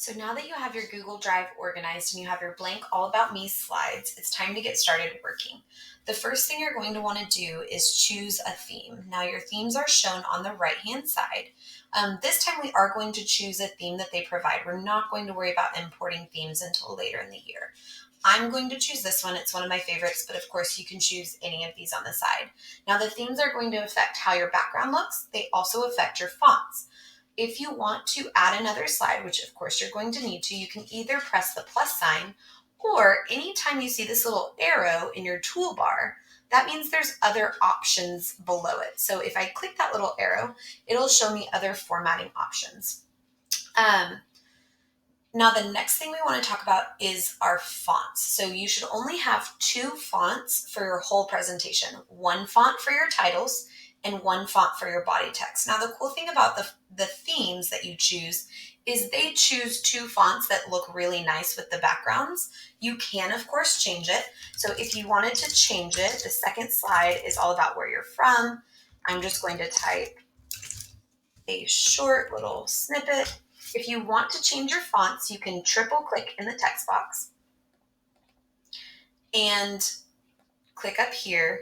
So now that you have your Google Drive organized and you have your blank All About Me slides, it's time to get started working. The first thing you're going to want to do is choose a theme. Now your themes are shown on the right-hand side. This time we are going to choose a theme that they provide. We're not going to worry about importing themes until later in the year. I'm going to choose this one. It's one of my favorites, but of course you can choose any of these on the side. Now the themes are going to affect how your background looks. They also affect your fonts. If you want to add another slide, which of course you're going to need to, you can either press the plus sign, or anytime you see this little arrow in your toolbar, that means there's other options below it. So if I click that little arrow, it'll show me other formatting options. Um, Now, the next thing we want to talk about is our fonts. So you should only have two fonts for your whole presentation, one font for your titles and one font for your body text. Now, the cool thing about the themes that you choose is they choose two fonts that look really nice with the backgrounds. You can, of course, change it. So if you wanted to change it, the second slide is all about where you're from. I'm just going to type a short little snippet. If you want to change your fonts, you can triple click in the text box and click up here,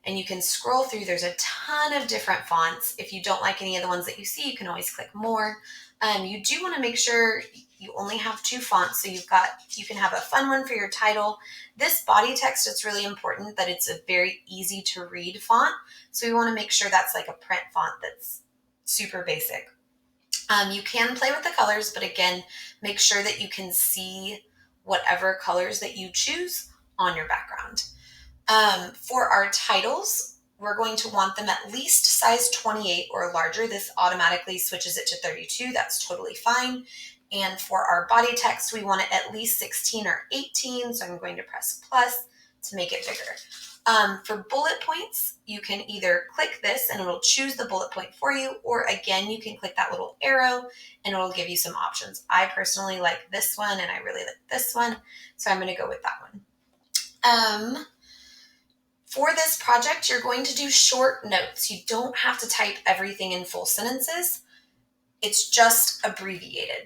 and you can scroll through. There's a ton of different fonts. If you don't like any of the ones that you see, you can always click more. You do want to make sure you only have two fonts, so you can have a fun one for your title. This body text, it's really important that it's a very easy to read font, so we want to make sure that's like a print font that's super basic. You can play with the colors, but again, make sure that you can see whatever colors that you choose on your background. For our titles, we're going to want them at least size 28 or larger. This automatically switches it to 32. That's totally fine. And for our body text, we want it at least 16 or 18. So I'm going to press plus to make it bigger. For bullet points, you can either click this and it'll choose the bullet point for you, or again, you can click that little arrow and it'll give you some options. I personally like this one and I really like this one, so I'm going to go with that one. For this project, you're going to do short notes. You don't have to type everything in full sentences. It's just abbreviated.